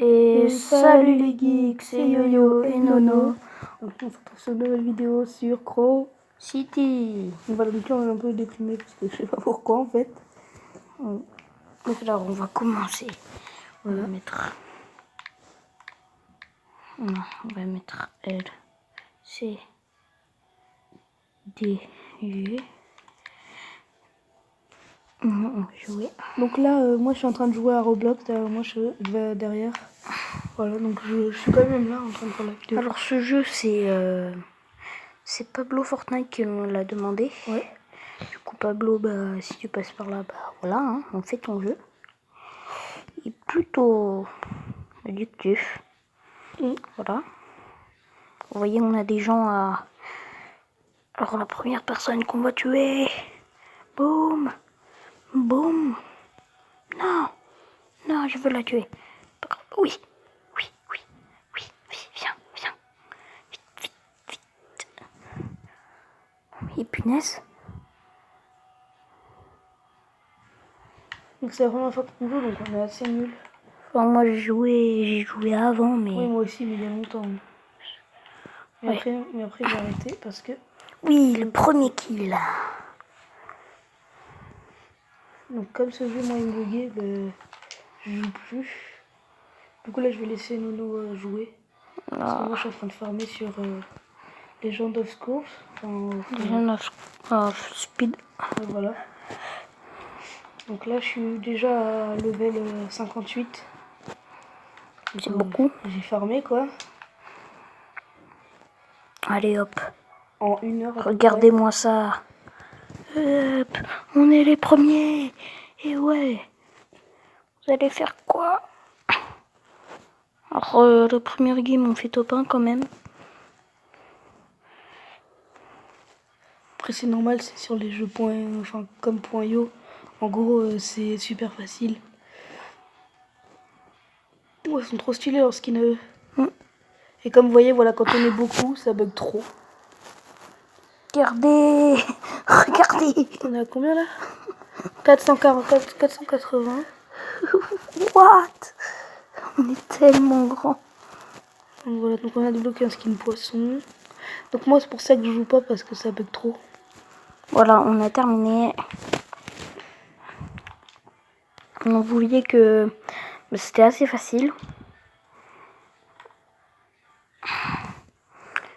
Et salut les geeks, c'est Yo-Yo et Nono. Donc on se retrouve sur une nouvelle vidéo sur Crow City. Voilà, donc là on est un peu déprimé parce que je sais pas pourquoi en fait. Donc là on va commencer. Voilà. On va mettre L, C, D, U. On va jouer. Donc là moi je suis en train de jouer à Roblox, derrière moi je vais derrière. Voilà, donc je suis quand même là en train de faire la vidéo. Alors ce jeu c'est Pablo Fortnite qui me l'a demandé. Ouais. Du coup Pablo, bah, si tu passes par là, bah voilà, hein, on fait ton jeu. Il est plutôt addictif. Voilà. Vous voyez, on a des gens à... Alors la première personne qu'on va tuer... Boum. Boum. Non. Non, je veux la tuer. Oui. Oui, oui, oui, oui, viens, viens. Vite, vite, vite. Et punaise. Donc c'est la première fois qu'on joue, donc on est assez nuls. Enfin, moi j'ai joué avant, mais... Oui, moi aussi, mais il y a longtemps. Mais, Ouais. après j'ai arrêté parce que... Oui, le premier kill. Donc comme ce jeu, moi il me buguait, ben, je joue plus. Du coup là je vais laisser Nono jouer. Parce que moi je suis en train de farmer sur Legend of Scrolls. Legend of Speed. Voilà. Donc là je suis déjà à level 58. C'est beaucoup. J'ai farmé quoi. Allez hop. En 1 heure. Regardez-moi ça. Hop, on est les premiers. Et ouais. Vous allez faire quoi? Alors, le premier game, on fait top 1 quand même. Après c'est normal, c'est sur les jeux comme .io. En gros c'est super facile. Oh, ils sont trop stylés leurs skins à eux. Et comme vous voyez, voilà, quand on est beaucoup, ça bug trop. Regardez. Regardez. On est à combien là? 444, 480. What? On est tellement grand. Donc voilà, donc on a débloqué un skin poisson. Donc moi c'est pour ça que je joue pas parce que ça bug trop. Voilà, on a terminé. Donc vous voyez que c'était assez facile.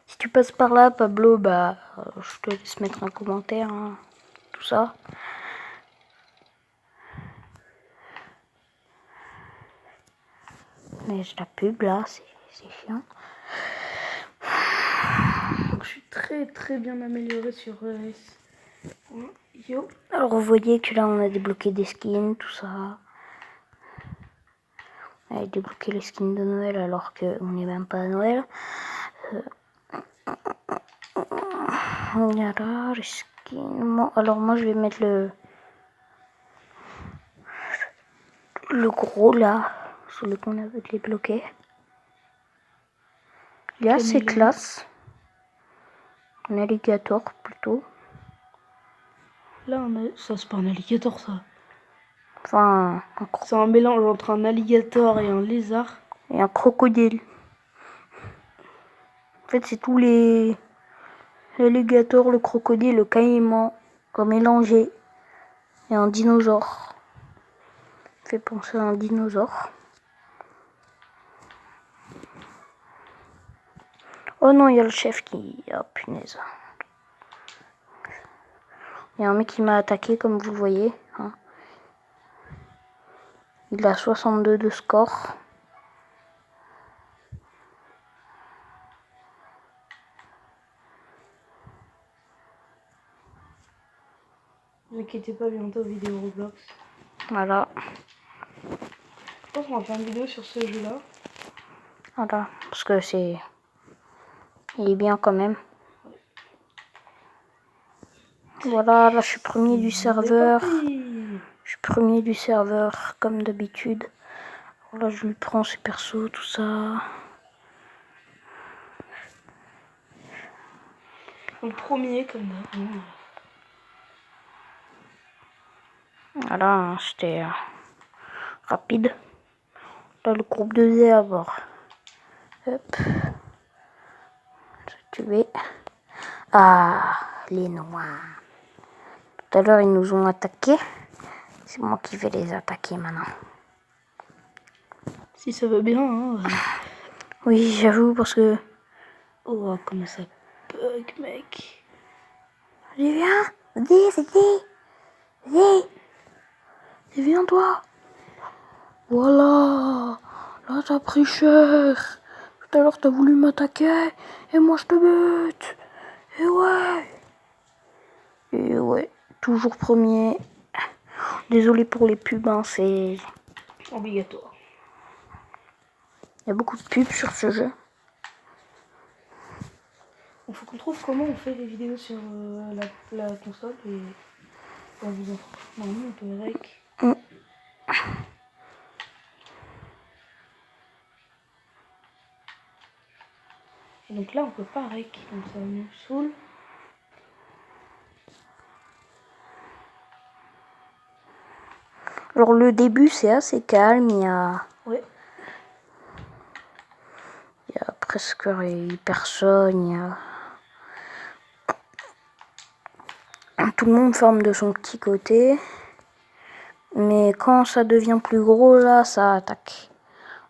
Si tu passes par là, Pablo, bah, je te laisse mettre un commentaire, hein, tout ça. Mais je la pub là, c'est chiant. Donc je suis très bien amélioré sur Yo. Alors vous voyez que là on a débloqué des skins, tout ça. On a débloqué les skins de Noël alors qu'on n'est même pas à Noël. Voilà, les skins. Alors moi je vais mettre le gros là, celui qu'on avait débloqué. Il est assez classe. Un alligator plutôt. Là ça c'est pas un alligator ça. Enfin, c'est un mélange entre un alligator et un lézard. Et un crocodile. En fait c'est tous les... L'alligator, le crocodile, le caïman, mélangé. Et un dinosaure. Fait penser à un dinosaure. Oh non, il y a le chef qui... Oh punaise. Il y a un mec qui m'a attaqué comme vous voyez. Hein. Il a 62 de score. Ne vous inquiétez pas, bientôt vidéo Roblox. Voilà. Je pense qu'on va faire une vidéo sur ce jeu là. Voilà. Parce que c'est... Il est bien quand même. Voilà, là je suis premier du serveur. Je suis premier du serveur comme d'habitude. Là je lui prends ses persos, tout ça. Le premier comme d'hab. Voilà, c'était rapide. Là, le groupe de zèbres. Hop. Tuer. Ah, les noirs. Tout à l'heure, ils nous ont attaqués. C'est moi qui vais les attaquer maintenant. Si ça va bien, hein. Oui, j'avoue, parce que... Oh, comment ça bug, mec. Viens, vas-y. Viens, toi. Voilà. Là, t'as pris cher. Tout à l'heure, t'as voulu m'attaquer. Et moi, je te bute. Et ouais. Toujours premier. Désolé pour les pubs, hein, c'est... Obligatoire. Il y a beaucoup de pubs sur ce jeu. Il faut qu'on trouve comment on fait les vidéos sur la console et on vous en fera. Normalement, on peut rec. Et donc là, on peut pas rec. Donc ça nous saoule. Alors le début c'est assez calme, il y a presque personne, tout le monde forme de son petit côté, mais quand ça devient plus gros là, ça attaque.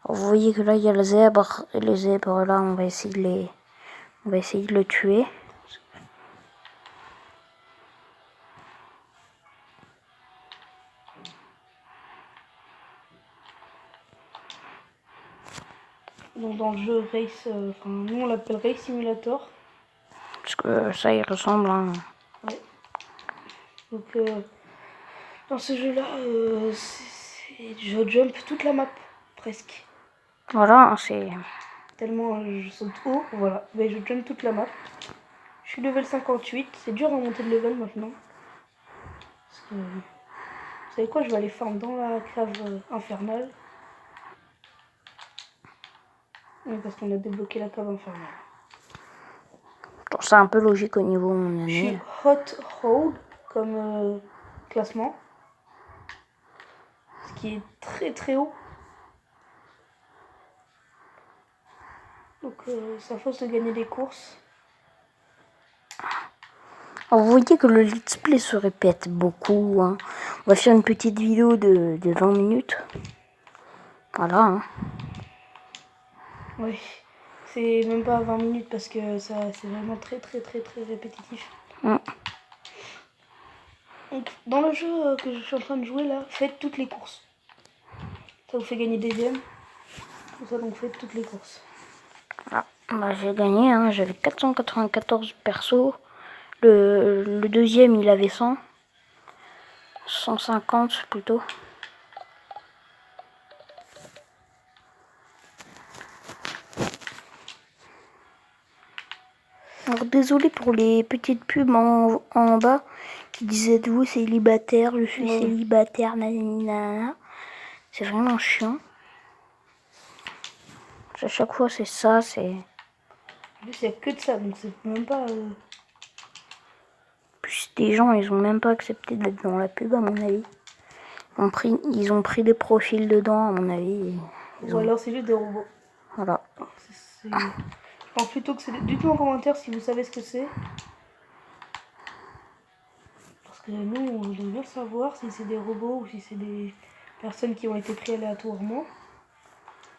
Alors, vous voyez que là il y a le zèbre, et les zèbres là on va essayer de le tuer. Donc dans le jeu Race, nous on l'appelle Race Simulator. Parce que ça y ressemble. Hein. Ouais. Donc dans ce jeu-là, je jump toute la map, presque. Voilà, c'est... Tellement je saute haut, voilà. Mais je jump toute la map. Je suis level 58, c'est dur à monter de level maintenant. Parce que, vous savez quoi, je vais aller farm dans la cave infernale. Oui, parce qu'on a débloqué la cave infernale. C'est un peu logique au niveau où on Je suis est. hot hold comme classement. Ce qui est très très haut. Donc ça force de gagner des courses. Alors, vous voyez que le let's play se répète beaucoup. Hein. On va faire une petite vidéo de 20 minutes. Voilà. Hein. Oui, c'est même pas 20 minutes parce que ça c'est vraiment très répétitif. Donc dans le jeu que je suis en train de jouer là, faites toutes les courses. Ça vous fait gagner des gemmes. Pour ça donc faites toutes les courses. Ah, bah, j'ai gagné, hein. J'avais 494 persos. Le deuxième il avait 150 plutôt. Alors désolé pour les petites pubs en bas qui disaient êtes-vous célibataire, je suis célibataire, nanana. C'est vraiment chiant. À chaque fois c'est ça, c'est... En plus il n'y a que de ça, donc c'est même pas... Plus des gens ils ont même pas accepté d'être dans la pub à mon avis. Ils ont pris des profils dedans à mon avis. Ou alors c'est juste des robots. Voilà. Je pense plutôt que c'est... Dites-nous en commentaire si vous savez ce que c'est. Parce que nous, on doit bien savoir si c'est des robots ou si c'est des personnes qui ont été pris aléatoirement.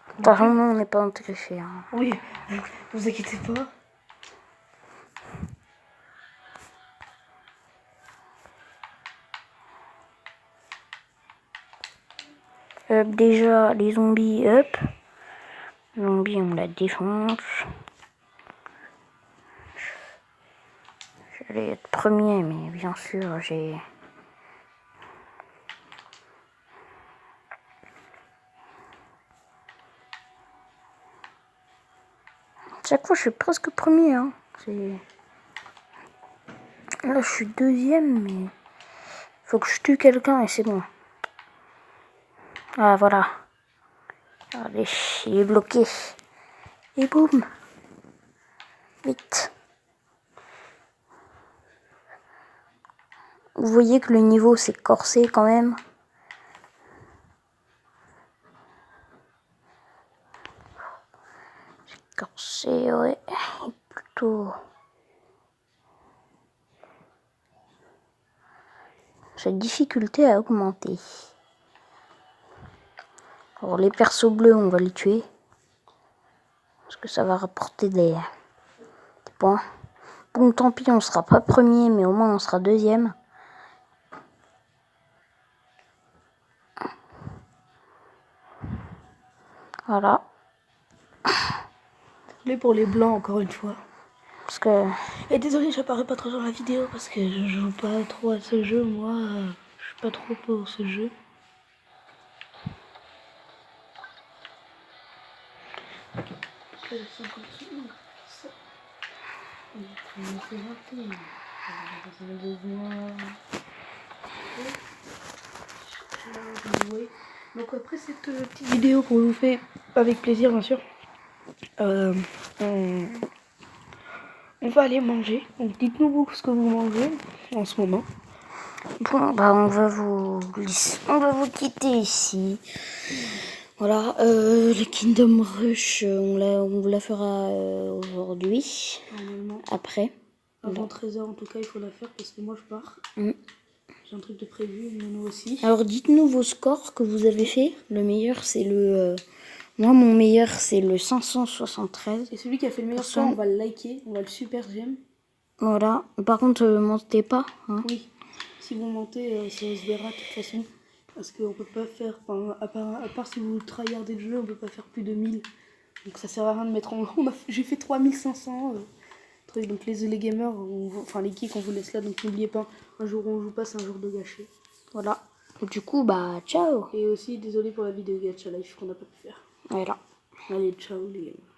De toute façon, nous, on n'est pas intéressés. Hein. Oui, ne vous inquiétez pas. Déjà, les zombies, hop. Les zombies, on la défonce. J'allais être premier, mais bien sûr, j'ai... Chaque fois, je suis presque premier. Hein. Là, je suis deuxième, mais... Faut que je tue quelqu'un et c'est bon. Ah, voilà. Allez, il est bloqué. Et boum. Vite. Vous voyez que le niveau s'est corsé quand même. Corset, ouais. Plutôt... Sa difficulté a augmenté. Alors les persos bleus, on va les tuer. Parce que ça va rapporter des points. Bon, tant pis, on sera pas premier, mais au moins on sera deuxième. Voilà. Désolé pour les blancs, encore une fois. Parce que... Et désolé, j'apparais pas trop dans la vidéo parce que je joue pas trop à ce jeu. Moi, je suis pas trop pour ce jeu. Donc après cette petite vidéo qu'on vous fait avec plaisir bien sûr, on va aller manger. Donc dites-nous vous ce que vous mangez en ce moment. Bon, bah on va vous quitter ici. Voilà, le Kingdom Rush, on vous la fera aujourd'hui. Normalement. Après. Avant 13h en tout cas, il faut la faire parce que moi je pars. J'ai un truc de prévu, nous aussi. Alors dites-nous vos scores que vous avez fait. Le meilleur c'est le... moi mon meilleur c'est le 573. Et celui qui a fait le meilleur score, on va le liker, on va le super j'aime. Voilà, par contre mentez pas. Hein. Oui, si vous mentez, ça se verra de toute façon. Parce qu'on peut pas faire, enfin, à part si vous tryhardez le jeu, on peut pas faire plus de 1000. Donc ça sert à rien de mettre en... J'ai fait 3500 trucs. Donc les gamers, enfin les geeks, on vous laisse là. Donc n'oubliez pas, un jour où on joue pas, c'est un jour de gâché. Voilà. Du coup, bah ciao. Et aussi, désolé pour la vidéo Gacha Life qu'on n'a pas pu faire. Voilà. Allez, ciao les gamers.